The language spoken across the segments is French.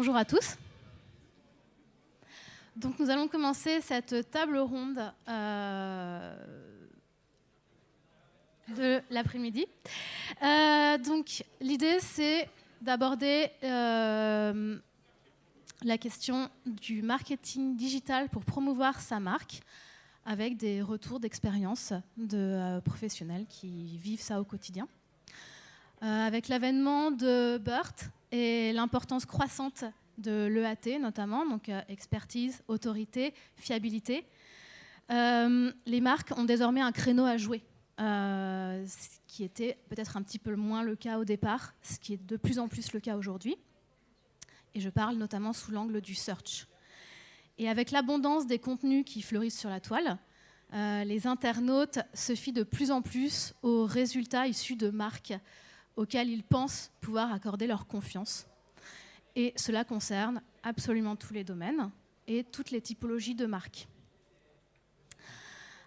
Bonjour à tous. Donc nous allons commencer cette table ronde de l'après-midi. Donc l'idée c'est d'aborder la question du marketing digital pour promouvoir sa marque avec des retours d'expérience de professionnels qui vivent ça au quotidien. Avec l'avènement de BERT et l'importance croissante de l'EAT notamment, donc expertise, autorité, fiabilité, les marques ont désormais un créneau à jouer, ce qui était peut-être un petit peu moins le cas au départ, ce qui est de plus en plus le cas aujourd'hui. Et je parle notamment sous l'angle du search. Et avec l'abondance des contenus qui fleurissent sur la toile, les internautes se fient de plus en plus aux résultats issus de marques auxquelles ils pensent pouvoir accorder leur confiance. Et cela concerne absolument tous les domaines et toutes les typologies de marques.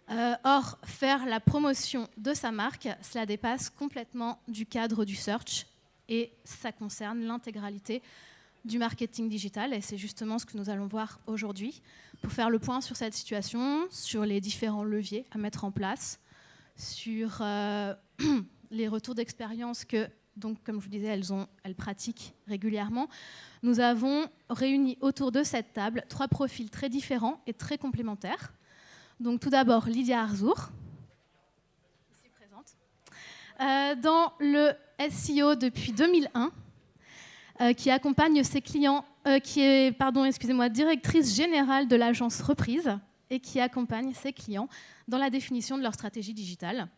Or, faire la promotion de sa marque, cela dépasse complètement du cadre du search et ça concerne l'intégralité du marketing digital. Et c'est justement ce que nous allons voir aujourd'hui pour faire le point sur cette situation, sur les différents leviers à mettre en place, sur les retours d'expérience que, donc, comme je vous disais, elles pratiquent régulièrement. Nous avons réuni autour de cette table 3 profils très différents et très complémentaires. Donc tout d'abord, Lydia Arzour, ici présente, dans le SEO depuis 2001, qui accompagne ses clients, qui est directrice générale de l'agence Reprise et qui accompagne ses clients dans la définition de leur stratégie digitale,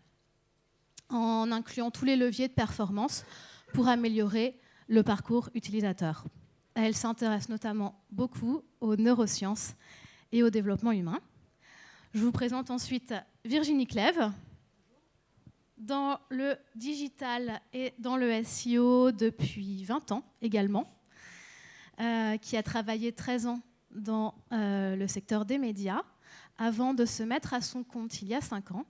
en incluant tous les leviers de performance pour améliorer le parcours utilisateur. Elle s'intéresse notamment beaucoup aux neurosciences et au développement humain. Je vous présente ensuite Virginie Clèves, dans le digital et dans le SEO depuis 20 ans également, qui a travaillé 13 ans dans le secteur des médias, avant de se mettre à son compte il y a 5 ans,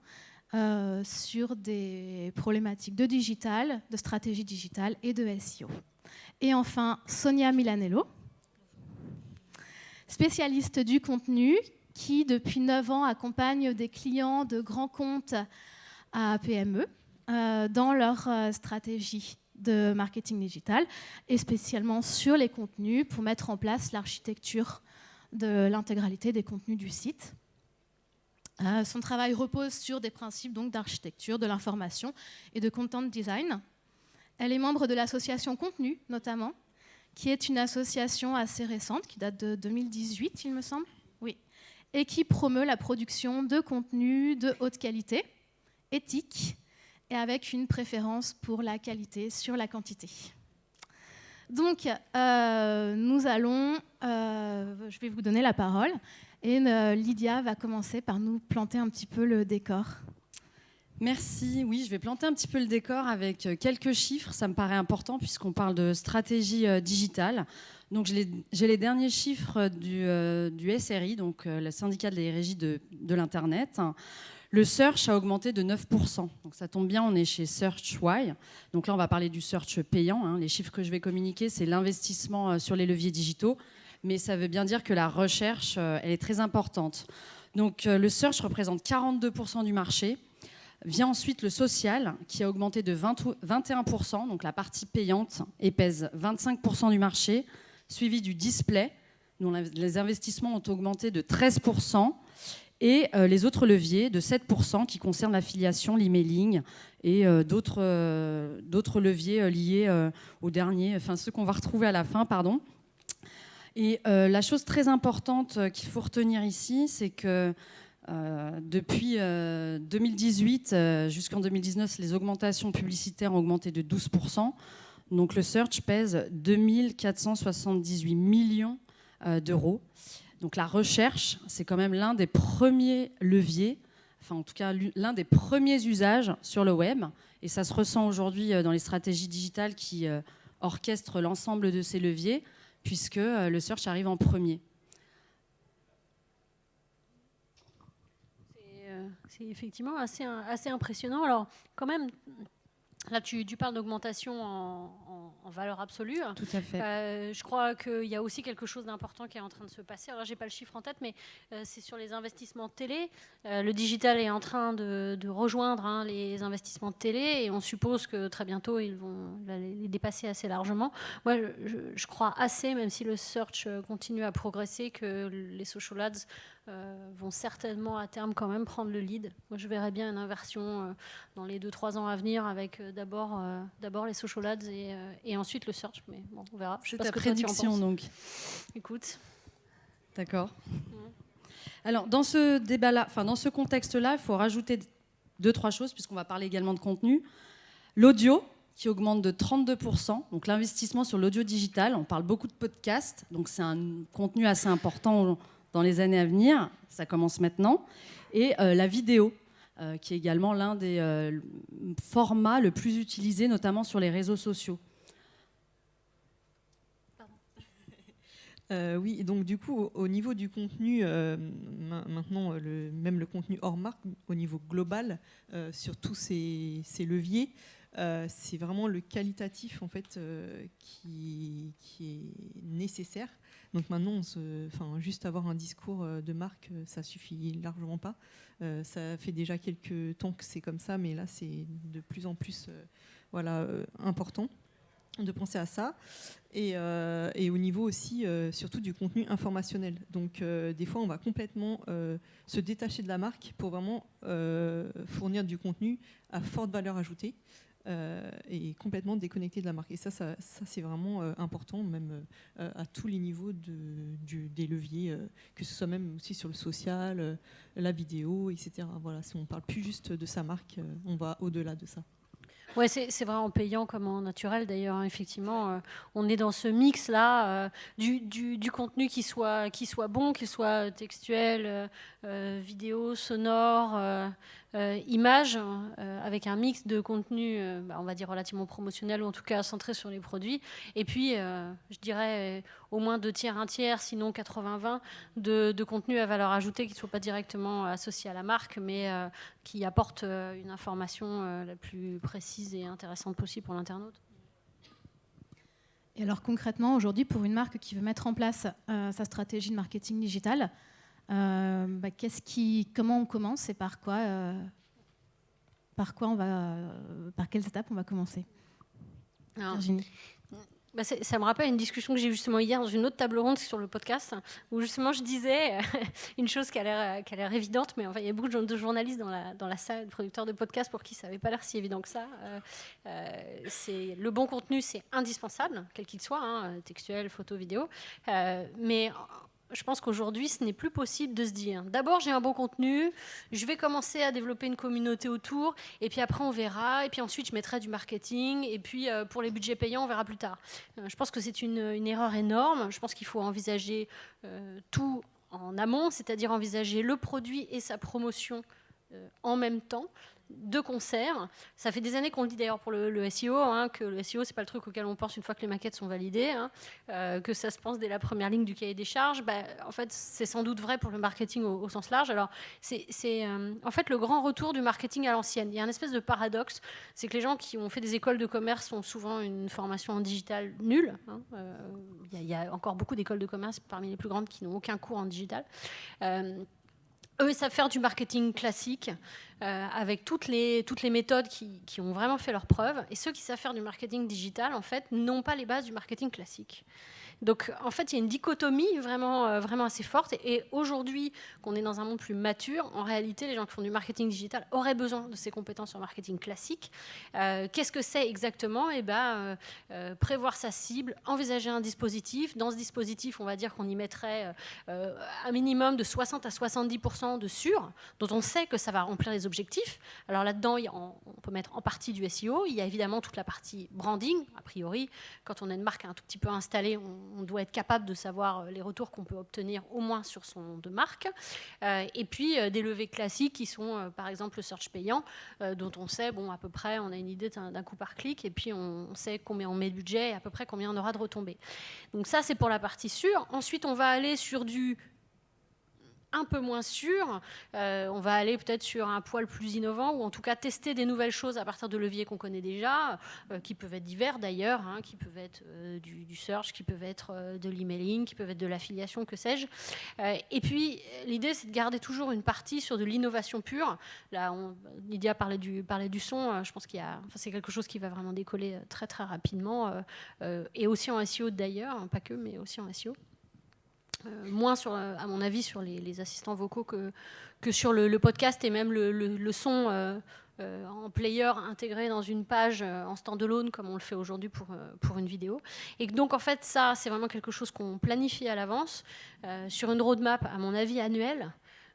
sur des problématiques de digital, de stratégie digitale et de SEO. Et enfin, Sonia Milanello, spécialiste du contenu, qui depuis 9 ans accompagne des clients de grands comptes à PME dans leur stratégie de marketing digital et spécialement sur les contenus pour mettre en place l'architecture de l'intégralité des contenus du site. Son travail repose sur des principes donc d'architecture, de l'information et de content design. Elle est membre de l'association Contenu, notamment, qui est une association assez récente, qui date de 2018, il me semble, oui, et qui promeut la production de contenus de haute qualité, éthique, et avec une préférence pour la qualité sur la quantité. Donc, je vais vous donner la parole. Et Lydia va commencer par nous planter un petit peu le décor. Merci. Oui, je vais planter un petit peu le décor avec quelques chiffres. Ça me paraît important puisqu'on parle de stratégie digitale. Donc, j'ai les derniers chiffres du SRI, donc le syndicat des régies de l'Internet. Le search a augmenté de 9%. Donc, ça tombe bien, on est chez SearchWhy. Donc là, on va parler du search payant. Les chiffres que je vais communiquer, c'est l'investissement sur les leviers digitaux. Mais ça veut bien dire que la recherche, elle est très importante. Donc le search représente 42% du marché. Vient ensuite le social, qui a augmenté de 21%, donc la partie payante, et pèse 25% du marché, suivi du display, dont les investissements ont augmenté de 13%, et les autres leviers de 7%, qui concernent l'affiliation, l'emailing, et d'autres leviers liés aux derniers, enfin ceux qu'on va retrouver à la fin, pardon. Et la chose très importante qu'il faut retenir ici, c'est que depuis 2018 jusqu'en 2019, les augmentations publicitaires ont augmenté de 12%. Donc le search pèse 2478 millions d'euros. Donc la recherche, c'est quand même l'un des premiers leviers, enfin en tout cas l'un des premiers usages sur le web. Et ça se ressent aujourd'hui dans les stratégies digitales qui orchestrent l'ensemble de ces leviers, puisque le search arrive en premier. C'est effectivement assez impressionnant. Alors, quand même, Là, tu parles d'augmentation en valeur absolue. Tout à fait. Je crois qu'il y a aussi quelque chose d'important qui est en train de se passer. Alors, je n'ai pas le chiffre en tête, mais c'est sur les investissements de télé. Le digital est en train de rejoindre les investissements de télé et on suppose que très bientôt, il va les dépasser assez largement. Moi, je crois assez, même si le search continue à progresser, que les social ads vont certainement à terme quand même prendre le lead. Moi, je verrais bien une inversion dans les 2-3 ans à venir avec d'abord les social ads et ensuite le search. Mais bon, on verra. C'est ta prédiction, donc. Écoute. D'accord. Alors, dans ce débat-là, enfin, dans ce contexte-là, il faut rajouter 2-3 choses, puisqu'on va parler également de contenu. L'audio, qui augmente de 32%, donc l'investissement sur l'audio digital. On parle beaucoup de podcasts, donc c'est un contenu assez important dans les années à venir. Ça commence maintenant. Et la vidéo, qui est également l'un des formats le plus utilisés, notamment sur les réseaux sociaux. Oui, et donc du coup, au niveau du contenu, maintenant, même le contenu hors marque, au niveau global, sur tous ces leviers, c'est vraiment le qualitatif en fait qui est nécessaire. Donc maintenant, juste avoir un discours de marque, ça suffit largement pas. Ça fait déjà quelques temps que c'est comme ça, mais là, c'est de plus en plus important de penser à ça. Et au niveau aussi, surtout du contenu informationnel. Donc des fois, on va complètement se détacher de la marque pour vraiment fournir du contenu à forte valeur ajoutée. Et complètement déconnecté de la marque. Et ça c'est vraiment important, même à tous les niveaux des leviers, que ce soit même aussi sur le social, la vidéo, etc. Voilà, si on ne parle plus juste de sa marque, on va au-delà de ça. Ouais, c'est vraiment payant comme en naturel d'ailleurs, hein, effectivement. On est dans ce mix-là du contenu qui soit bon, qu'il soit textuel, vidéo, sonore, image, avec un mix de contenu, on va dire relativement promotionnel ou en tout cas centré sur les produits. Et puis, je dirais au moins 2 tiers, 1 tiers, sinon 80-20 de contenu à valeur ajoutée qui ne soit pas directement associé à la marque, mais qui apporte une information la plus précise et intéressante possible pour l'internaute. Et alors concrètement, aujourd'hui, pour une marque qui veut mettre en place sa stratégie de marketing digital, comment on commence et par quelles étapes on va commencer? Virginie. Ça me rappelle une discussion que j'ai eue justement hier dans une autre table ronde sur le podcast, où justement je disais une chose qui a l'air évidente, mais enfin, il y a beaucoup de journalistes dans la salle, de producteurs de podcasts pour qui ça n'avait pas l'air si évident que ça. Le bon contenu, c'est indispensable, quel qu'il soit, hein, textuel, photo, vidéo, mais je pense qu'aujourd'hui, ce n'est plus possible de se dire d'abord, j'ai un bon contenu, je vais commencer à développer une communauté autour, et puis après, on verra, et puis ensuite, je mettrai du marketing, et puis pour les budgets payants, on verra plus tard. Je pense que c'est une erreur énorme. Je pense qu'il faut envisager tout en amont, c'est-à-dire envisager le produit et sa promotion en même temps, de concert. Ça fait des années qu'on le dit d'ailleurs pour le SEO, hein, que le SEO, c'est pas le truc auquel on pense une fois que les maquettes sont validées, hein, que ça se pense dès la première ligne du cahier des charges. En fait, c'est sans doute vrai pour le marketing au sens large. Alors, c'est en fait le grand retour du marketing à l'ancienne. Il y a une espèce de paradoxe, c'est que les gens qui ont fait des écoles de commerce ont souvent une formation en digital nulle. Hein. Il y a encore beaucoup d'écoles de commerce parmi les plus grandes qui n'ont aucun cours en digital. Eux, ils savent faire du marketing classique avec toutes les méthodes qui ont vraiment fait leurs preuves. Et ceux qui savent faire du marketing digital, en fait, n'ont pas les bases du marketing classique. Donc, en fait, il y a une dichotomie vraiment, vraiment assez forte. Et aujourd'hui, qu'on est dans un monde plus mature, en réalité, les gens qui font du marketing digital auraient besoin de ces compétences en marketing classique. Qu'est-ce que c'est exactement ? Prévoir sa cible, envisager un dispositif. Dans ce dispositif, on va dire qu'on y mettrait un minimum de 60 à 70% de sûr, dont on sait que ça va remplir les objectifs. Alors là-dedans, on peut mettre en partie du SEO. Il y a évidemment toute la partie branding. A priori, quand on a une marque un tout petit peu installée, on doit être capable de savoir les retours qu'on peut obtenir au moins sur son nom de marque. Et puis des levées classiques qui sont par exemple le search payant, dont on sait, à peu près, on a une idée d'un coût par clic, et puis on sait combien on met de budget et à peu près combien on aura de retombées. Donc ça, c'est pour la partie sûre. Ensuite, on va aller sur du un peu moins sûr, on va aller peut-être sur un poil plus innovant, ou en tout cas tester des nouvelles choses à partir de leviers qu'on connaît déjà, qui peuvent être divers d'ailleurs, hein, qui peuvent être du search, qui peuvent être de l'emailing, qui peuvent être de l'affiliation, que sais-je. Et puis l'idée, c'est de garder toujours une partie sur de l'innovation pure. Là, Lydia parlait du son, je pense c'est quelque chose qui va vraiment décoller très très rapidement, et aussi en SEO d'ailleurs, hein, pas que, mais aussi en SEO. Moins à mon avis sur les assistants vocaux que sur le podcast, et même le son en player intégré dans une page en standalone comme on le fait aujourd'hui pour une vidéo. Et donc en fait ça, c'est vraiment quelque chose qu'on planifie à l'avance sur une roadmap à mon avis annuelle,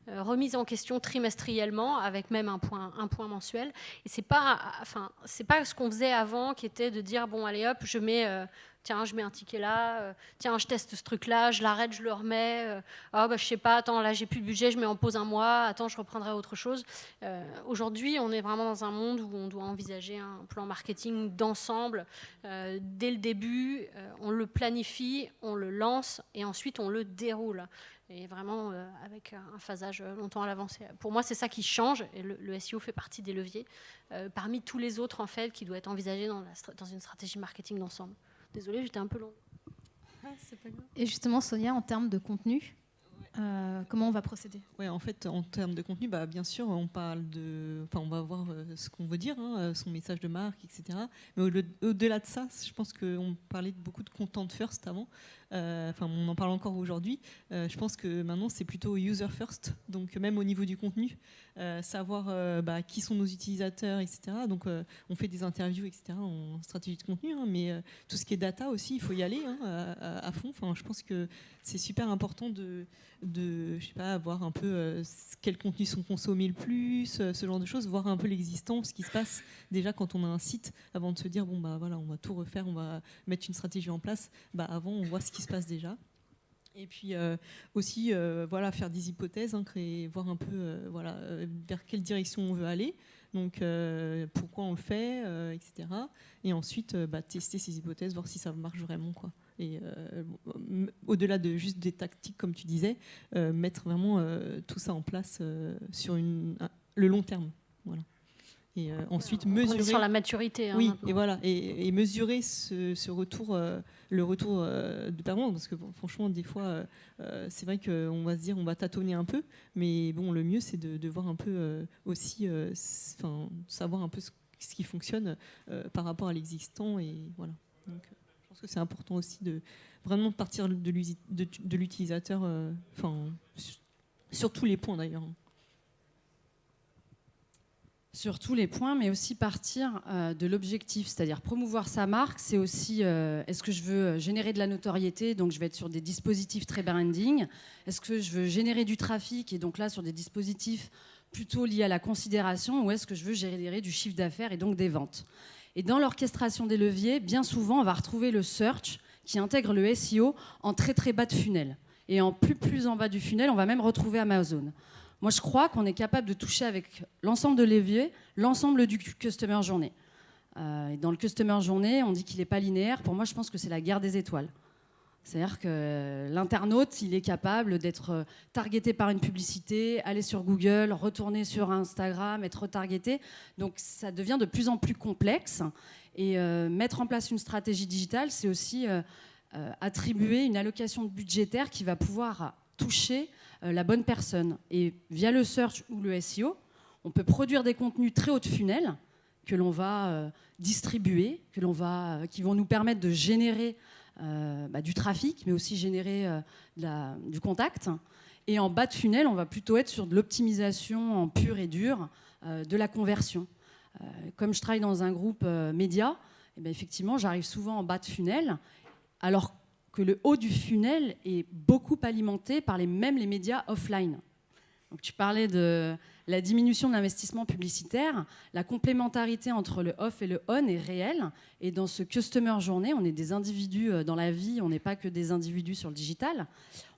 remise en question trimestriellement avec même un point mensuel. Et c'est pas ce qu'on faisait avant, qui était de dire bon allez hop, je mets un ticket là, tiens, je teste ce truc-là, je l'arrête, je le remets, je sais pas, attends, là, j'ai plus de budget, je mets en pause un mois, attends, je reprendrai autre chose. Aujourd'hui, on est vraiment dans un monde où on doit envisager un plan marketing d'ensemble. Dès le début, on le planifie, on le lance, et ensuite, on le déroule. Et vraiment avec un phasage longtemps à l'avance. Pour moi, c'est ça qui change, et le SEO fait partie des leviers, parmi tous les autres, en fait, qui doivent être envisagés dans une stratégie marketing d'ensemble. Désolée, j'étais un peu longue. C'est pas grave. Et justement, Sonia, en termes de contenu, comment on va procéder ? Ouais, en fait, en termes de contenu, bien sûr, on va voir ce qu'on veut dire, hein, son message de marque, etc. Mais au-delà de ça, je pense qu'on parlait beaucoup de content first avant. On en parle encore aujourd'hui. Je pense que maintenant, c'est plutôt user first. Donc, même au niveau du contenu, savoir qui sont nos utilisateurs, etc. Donc, on fait des interviews, etc. en stratégie de contenu. Hein, mais tout ce qui est data aussi, il faut y aller à fond. Je pense que c'est super important de je sais pas, voir un peu quels contenus sont consommés le plus, ce genre de choses, voir un peu l'existant, ce qui se passe déjà quand on a un site, avant de se dire on va tout refaire, on va mettre une stratégie en place. Avant, on voit ce qui se passe déjà. Et puis aussi faire des hypothèses, hein, voir un peu vers quelle direction on veut aller. Donc pourquoi on le fait, etc. Et ensuite tester ces hypothèses, voir si ça marche vraiment, quoi. Et au-delà de juste des tactiques, comme tu disais, mettre vraiment tout ça en place sur le long terme. Voilà. Et ensuite mesurer sur la maturité. Oui, maintenant. et voilà, et mesurer ce retour, le retour de performance, parce que franchement, des fois, c'est vrai qu'on va se dire, on va tâtonner un peu, mais bon, le mieux, c'est de voir un peu aussi, savoir un peu ce qui fonctionne par rapport à l'existant, et voilà. Donc, je pense que c'est important aussi de vraiment partir de l'utilisateur, sur tous les points d'ailleurs. Sur tous les points, mais aussi partir de l'objectif, c'est-à-dire promouvoir sa marque. C'est aussi, est-ce que je veux générer de la notoriété, donc je vais être sur des dispositifs très branding. Est-ce que je veux générer du trafic, et donc là sur des dispositifs plutôt liés à la considération, ou est-ce que je veux générer du chiffre d'affaires et donc des ventes? Et dans l'orchestration des leviers, bien souvent, on va retrouver le search qui intègre le SEO en très très bas de funnel. Et en plus en bas du funnel, on va même retrouver Amazon. Moi, je crois qu'on est capable de toucher avec l'ensemble de leviers, l'ensemble du customer journey. Et dans le customer journey, on dit qu'il n'est pas linéaire. Pour moi, je pense que c'est la guerre des étoiles. C'est-à-dire que l'internaute, il est capable d'être targeté par une publicité, aller sur Google, retourner sur Instagram, être retargeté. Donc, ça devient de plus en plus complexe. Et mettre en place une stratégie digitale, c'est aussi attribuer une allocation budgétaire qui va pouvoir toucher la bonne personne. Et via le search ou le SEO, on peut produire des contenus très haut de funnel que l'on va distribuer, qui vont nous permettre de générer du trafic, mais aussi générer du contact. Et en bas de funnel, on va plutôt être sur de l'optimisation en pur et dur, de la conversion. Comme je travaille dans un groupe média, effectivement, j'arrive souvent en bas de funnel, alors que le haut du funnel est beaucoup alimenté par les médias offline. Donc, tu parlais de la diminution de l'investissement publicitaire. La complémentarité entre le off et le on est réelle. Et dans ce customer journey, on est des individus dans la vie, on n'est pas que des individus sur le digital.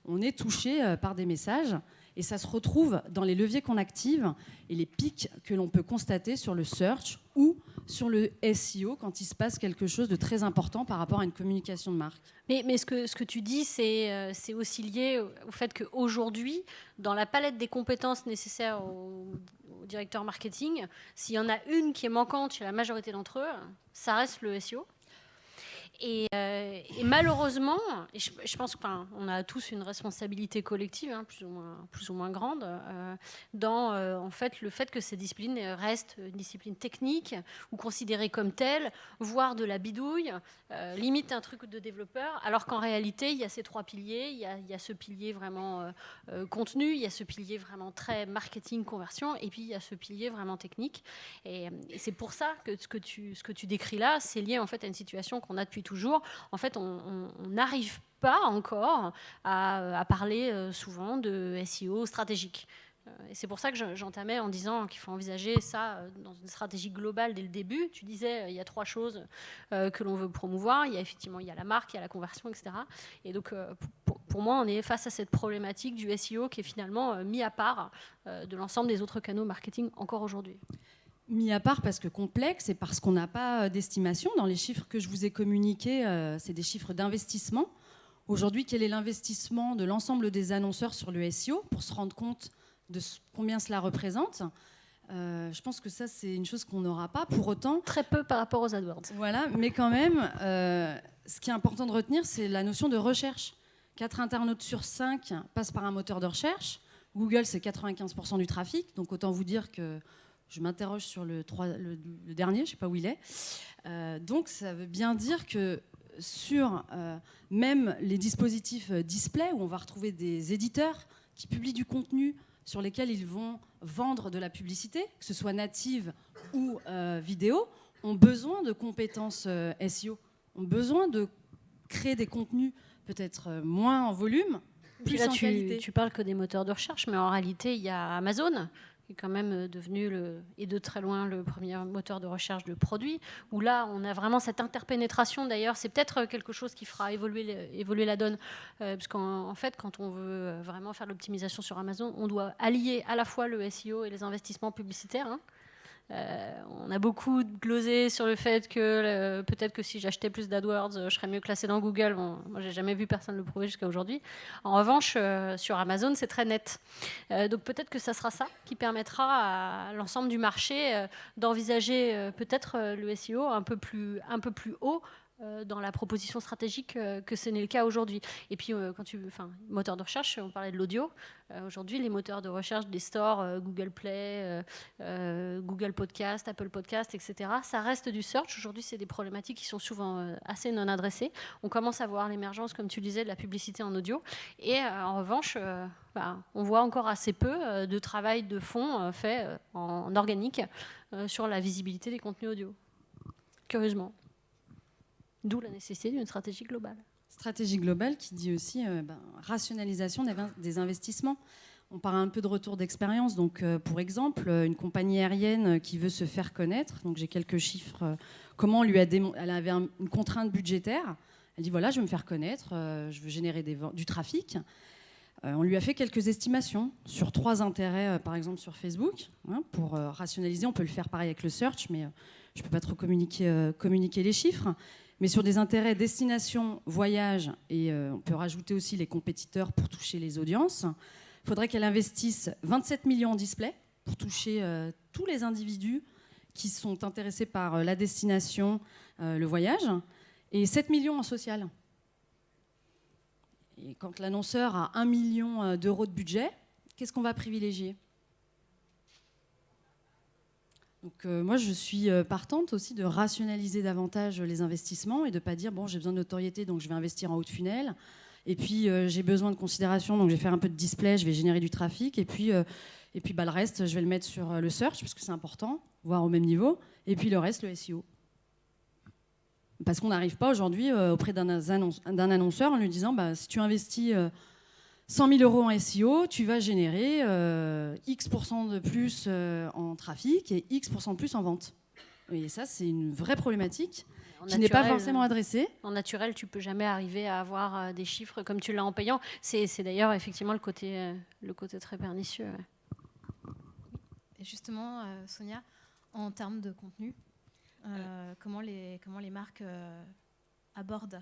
On est touché par des messages. Et ça se retrouve dans les leviers qu'on active et les pics que l'on peut constater sur le search ou sur le SEO quand il se passe quelque chose de très important par rapport à une communication de marque. Mais ce que tu dis, c'est aussi lié au fait qu'aujourd'hui, dans la palette des compétences nécessaires au directeur marketing, s'il y en a une qui est manquante chez la majorité d'entre eux, ça reste le SEO. Et malheureusement, et je pense qu'on a tous une responsabilité collective, hein, plus ou moins grande, dans en fait, le fait que ces disciplines restent une discipline technique ou considérée comme telle, voire de la bidouille, limite un truc de développeur, alors qu'en réalité, il y a ces trois piliers. Il y a ce pilier vraiment contenu, il y a ce pilier vraiment très marketing, conversion, et puis il y a ce pilier vraiment technique. Et c'est pour ça que ce que tu décris là, c'est lié en fait à une situation qu'on a depuis toujours. En fait, on n'arrive pas encore à parler souvent de SEO stratégique. Et c'est pour ça que j'entamais en disant qu'il faut envisager ça dans une stratégie globale dès le début. Tu disais il y a trois choses que l'on veut promouvoir. Il y a la marque, il y a la conversion, etc. Et donc, pour moi, on est face à cette problématique du SEO qui est finalement mis à part de l'ensemble des autres canaux marketing encore aujourd'hui. Mis à part parce que complexe et parce qu'on n'a pas d'estimation. Dans les chiffres que je vous ai communiqués, c'est des chiffres d'investissement. Aujourd'hui, quel est l'investissement de l'ensemble des annonceurs sur le SEO pour se rendre compte de combien cela représente? Je pense que ça, c'est une chose qu'on n'aura pas. Pour autant... Très peu par rapport aux AdWords. Voilà, mais quand même, ce qui est important de retenir, c'est la notion de recherche. 4 internautes sur 5 passent par un moteur de recherche. Google, c'est 95% du trafic. Donc autant vous dire que je m'interroge sur le dernier, je ne sais pas où il est. Donc ça veut bien dire que sur même les dispositifs display, où on va retrouver des éditeurs qui publient du contenu sur lesquels ils vont vendre de la publicité, que ce soit native ou vidéo, ont besoin de compétences SEO, ont besoin de créer des contenus peut-être moins en volume, plus en qualité. Tu parles que des moteurs de recherche, mais en réalité, il y a Amazon, qui est quand même devenu, et de très loin, le premier moteur de recherche de produits, où là, on a vraiment cette interpénétration. D'ailleurs, c'est peut-être quelque chose qui fera évoluer la donne, parce qu'en fait, quand on veut vraiment faire l'optimisation sur Amazon, on doit allier à la fois le SEO et les investissements publicitaires, hein. On a beaucoup glosé sur le fait que peut-être que si j'achetais plus d'AdWords, je serais mieux classé dans Google. Bon, moi, j'ai jamais vu personne le prouver jusqu'à aujourd'hui. En revanche, sur Amazon, c'est très net. Donc peut-être que ça sera ça qui permettra à l'ensemble du marché d'envisager peut-être le SEO un peu plus haut dans la proposition stratégique que ce n'est le cas aujourd'hui. Et puis, moteur de recherche, on parlait de l'audio. Aujourd'hui, les moteurs de recherche des stores, Google Play, Google Podcast, Apple Podcast, etc., ça reste du search. Aujourd'hui, c'est des problématiques qui sont souvent assez non adressées. On commence à voir l'émergence, comme tu disais, de la publicité en audio. Et en revanche, on voit encore assez peu de travail de fond fait en organique sur la visibilité des contenus audio. Curieusement. D'où la nécessité d'une stratégie globale. Stratégie globale qui dit aussi rationalisation des investissements. On parle un peu de retour d'expérience. Donc, pour exemple, une compagnie aérienne qui veut se faire connaître, donc j'ai quelques chiffres, comment elle avait une contrainte budgétaire. Elle dit, voilà, je veux me faire connaître, je veux générer du trafic. On lui a fait quelques estimations sur 3 intérêts, par exemple sur Facebook, hein, pour rationaliser. On peut le faire pareil avec le search, mais je ne peux pas trop communiquer les chiffres. Mais sur des intérêts destination, voyage, et on peut rajouter aussi les compétiteurs pour toucher les audiences, il faudrait qu'elle investisse 27 millions en display pour toucher tous les individus qui sont intéressés par la destination, le voyage, et 7 millions en social. Et quand l'annonceur a 1 million d'euros de budget, qu'est-ce qu'on va privilégier ? Donc moi, je suis partante aussi de rationaliser davantage les investissements et de ne pas dire, bon, j'ai besoin de notoriété, donc je vais investir en haut de funnel. Et puis, j'ai besoin de considération, donc je vais faire un peu de display, je vais générer du trafic. Et puis le reste, je vais le mettre sur le search, parce que c'est important, voire au même niveau. Et puis le reste, le SEO. Parce qu'on n'arrive pas aujourd'hui auprès d'un annonceur en lui disant, si tu investis 100 000 euros en SEO, tu vas générer X% de plus en trafic et X% de plus en vente. Et ça, c'est une vraie problématique. qui n'est pas forcément adressé. En naturel, tu ne peux jamais arriver à avoir des chiffres comme tu l'as en payant. C'est d'ailleurs effectivement le côté très pernicieux. Ouais. Et justement, Sonia, en termes de contenu, comment les marques abordent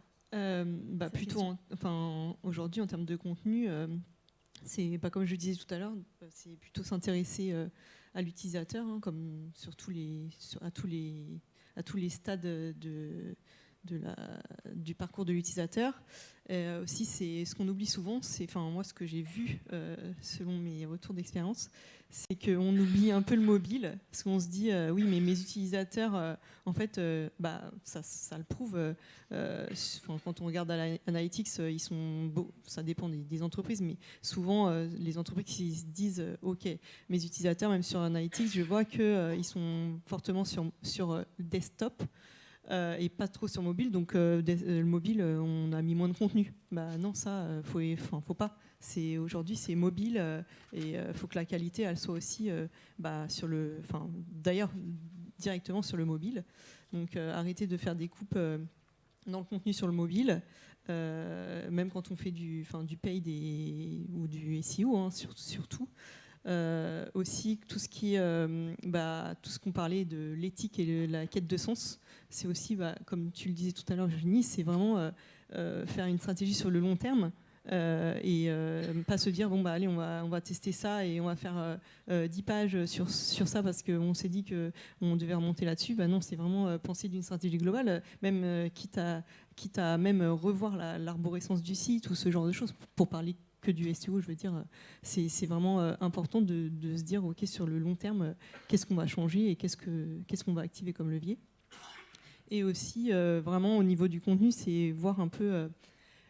plutôt aujourd'hui, en termes de contenu, c'est pas comme je disais tout à l'heure, c'est plutôt s'intéresser à l'utilisateur, hein, comme à tous les stades du parcours de l'utilisateur. Aussi, c'est ce qu'on oublie souvent, moi ce que j'ai vu selon mes retours d'expérience, c'est qu'on oublie un peu le mobile, parce qu'on se dit oui, mais mes utilisateurs, en fait, ça le prouve. Quand on regarde Analytics, ils sont beaux, ça dépend des entreprises, mais souvent les entreprises qui se disent ok, mes utilisateurs, même sur Analytics, je vois qu'ils sont fortement sur desktop. Et pas trop sur mobile, donc le mobile, on a mis moins de contenu. Non, ça, faut pas. Aujourd'hui, c'est mobile et faut que la qualité, elle soit aussi d'ailleurs directement sur le mobile. Donc arrêtez de faire des coupes dans le contenu sur le mobile, même quand on fait du paid ou du SEO, hein, surtout. Aussi tout ce qui tout ce qu'on parlait de l'éthique et la quête de sens, c'est aussi comme tu le disais tout à l'heure Virginie, c'est vraiment faire une stratégie sur le long terme et pas se dire allez on va tester ça et on va faire 10 pages sur ça parce qu'on s'est dit qu'on devait remonter là-dessus. Non, c'est vraiment penser d'une stratégie globale, même quitte à même revoir l'arborescence du site ou ce genre de choses pour parler que du SEO, je veux dire, c'est vraiment important de se dire, ok, sur le long terme, qu'est-ce qu'on va changer et qu'est-ce qu'on va activer comme levier. Et aussi, vraiment, au niveau du contenu, c'est voir un peu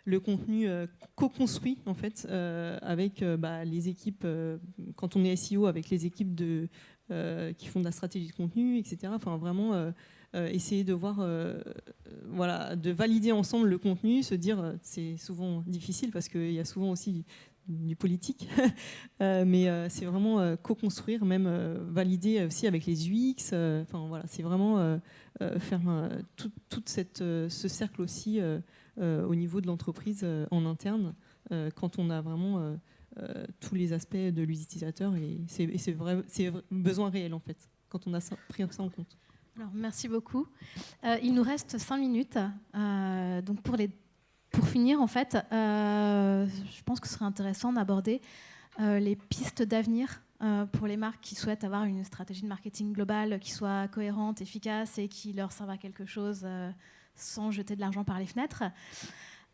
le contenu co-construit, en fait, avec les équipes, quand on est SEO, avec les équipes qui font de la stratégie de contenu, etc. Enfin, vraiment essayer de voir, de valider ensemble le contenu, se dire, c'est souvent difficile parce qu'il y a souvent aussi du politique, mais c'est vraiment co-construire, même valider aussi avec les UX. C'est vraiment faire tout ce cercle aussi au niveau de l'entreprise en interne, quand on a vraiment tous les aspects de l'utilisateur, et c'est besoin réel en fait, quand on a pris ça en compte. Alors, merci beaucoup. Il nous reste 5 minutes. Donc pour finir, en fait, je pense que ce serait intéressant d'aborder les pistes d'avenir pour les marques qui souhaitent avoir une stratégie de marketing globale qui soit cohérente, efficace et qui leur serve à quelque chose sans jeter de l'argent par les fenêtres.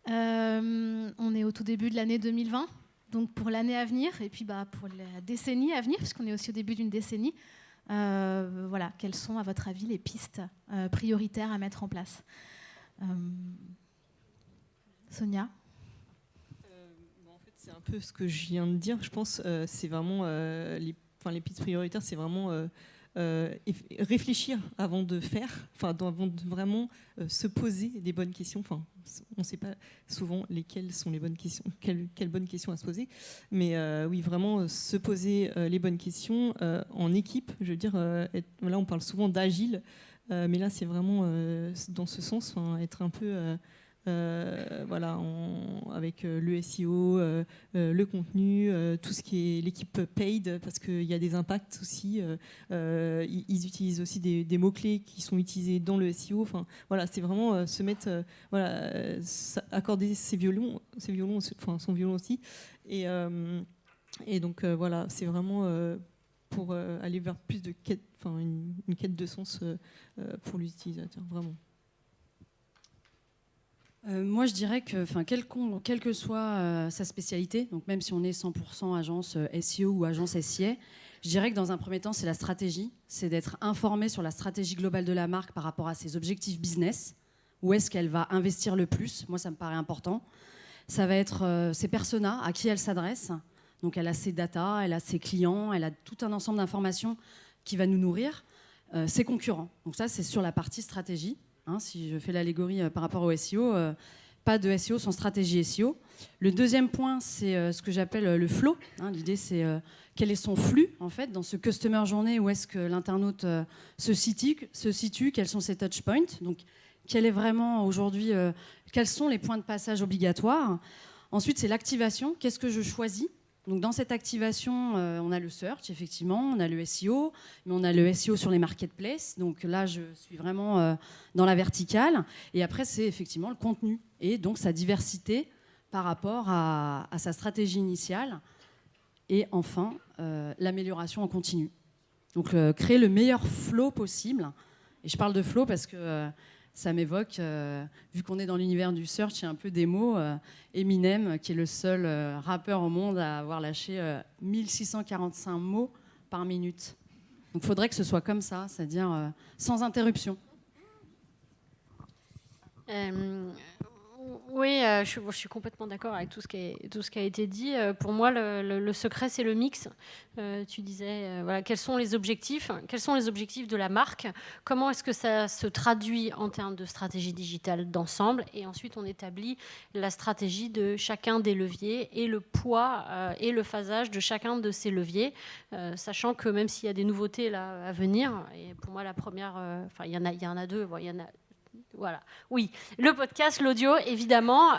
On est au tout début de l'année 2020. Donc pour l'année à venir et puis pour la décennie à venir, puisqu'on est aussi au début d'une décennie, quelles sont à votre avis les pistes prioritaires à mettre en place? Sonia? En fait, c'est un peu ce que je viens de dire. Je pense c'est vraiment les pistes prioritaires, c'est vraiment réfléchir avant de faire, avant de vraiment se poser des bonnes questions. On ne sait pas souvent lesquelles sont les bonnes questions, quelles bonnes questions à se poser, mais oui, vraiment se poser les bonnes questions en équipe. Je veux dire, là on parle souvent d'agile, mais là c'est vraiment dans ce sens, être un peu avec le SEO, le contenu, tout ce qui est l'équipe paid, parce qu'il y a des impacts aussi. Ils utilisent aussi des mots-clés qui sont utilisés dans le SEO. C'est vraiment se mettre, accorder son violon aussi. Et donc c'est vraiment pour aller vers plus de quête, une quête de sens pour l'utilisateur, vraiment. Moi, je dirais que, quelle que soit sa spécialité, donc même si on est 100% agence SEO ou agence SIA, je dirais que dans un premier temps, c'est la stratégie, c'est d'être informé sur la stratégie globale de la marque par rapport à ses objectifs business, où est-ce qu'elle va investir le plus. Moi, ça me paraît important. Ça va être ses personas, à qui elle s'adresse. Donc, elle a ses data, elle a ses clients, elle a tout un ensemble d'informations qui va nous nourrir. Ses concurrents. Donc ça, c'est sur la partie stratégie. Si je fais l'allégorie par rapport au SEO, pas de SEO sans stratégie SEO. Le deuxième point, c'est ce que j'appelle le flow. L'idée, c'est quel est son flux, en fait, dans ce customer journey, où est-ce que l'internaute se situe, quels sont ses touch points. Donc, quel est vraiment aujourd'hui, quels sont les points de passage obligatoires. Ensuite, c'est l'activation. Qu'est-ce que je choisis? Donc, dans cette activation, on a le search, effectivement, on a le SEO, mais on a le SEO sur les marketplaces. Donc là, je suis vraiment dans la verticale. Et après, c'est effectivement le contenu et donc sa diversité par rapport à sa stratégie initiale. Et enfin, l'amélioration en continu. Donc, créer le meilleur flow possible. Et je parle de flow parce que ça m'évoque, vu qu'on est dans l'univers du search, il y a un peu des mots. Eminem, qui est le seul rappeur au monde à avoir lâché 1645 mots par minute. Donc il faudrait que ce soit comme ça, c'est-à-dire sans interruption. Oui, je suis complètement d'accord avec tout ce qui a été dit. Pour moi, le secret, c'est le mix. Tu disais, voilà, quels sont les objectifs de la marque, comment est-ce que ça se traduit en termes de stratégie digitale d'ensemble, et ensuite on établit la stratégie de chacun des leviers et le poids et le phasage de chacun de ces leviers, sachant que même s'il y a des nouveautés là à venir, et pour moi la première, il y en a deux, il y en a. Voilà. Oui, le podcast, l'audio, évidemment,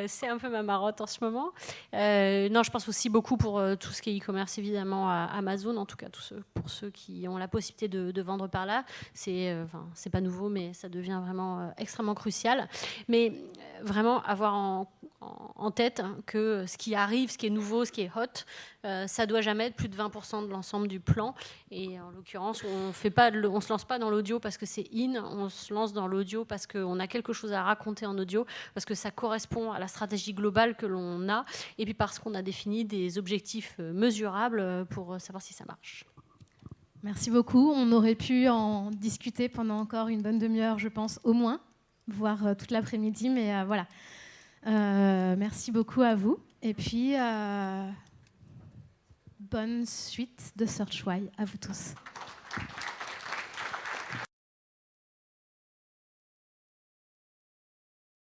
c'est un peu ma marotte en ce moment. Non, je pense aussi beaucoup pour tout ce qui est e-commerce, évidemment, à Amazon, en tout cas pour ceux qui ont la possibilité de vendre par là. C'est pas nouveau, mais ça devient vraiment extrêmement crucial. Mais vraiment avoir en tête que ce qui arrive, ce qui est nouveau, ce qui est hot, ça doit jamais être plus de 20% de l'ensemble du plan. Et en l'occurrence, on se lance pas dans l'audio parce que c'est in, on se lance dans l'audio parce qu'on a quelque chose à raconter en audio, parce que ça correspond à la stratégie globale que l'on a, et puis parce qu'on a défini des objectifs mesurables pour savoir si ça marche. Merci beaucoup. On aurait pu en discuter pendant encore une bonne demi-heure, je pense, au moins, voire toute l'après-midi, mais voilà. Merci beaucoup à vous. Et puis, bonne suite de Search Why à vous tous.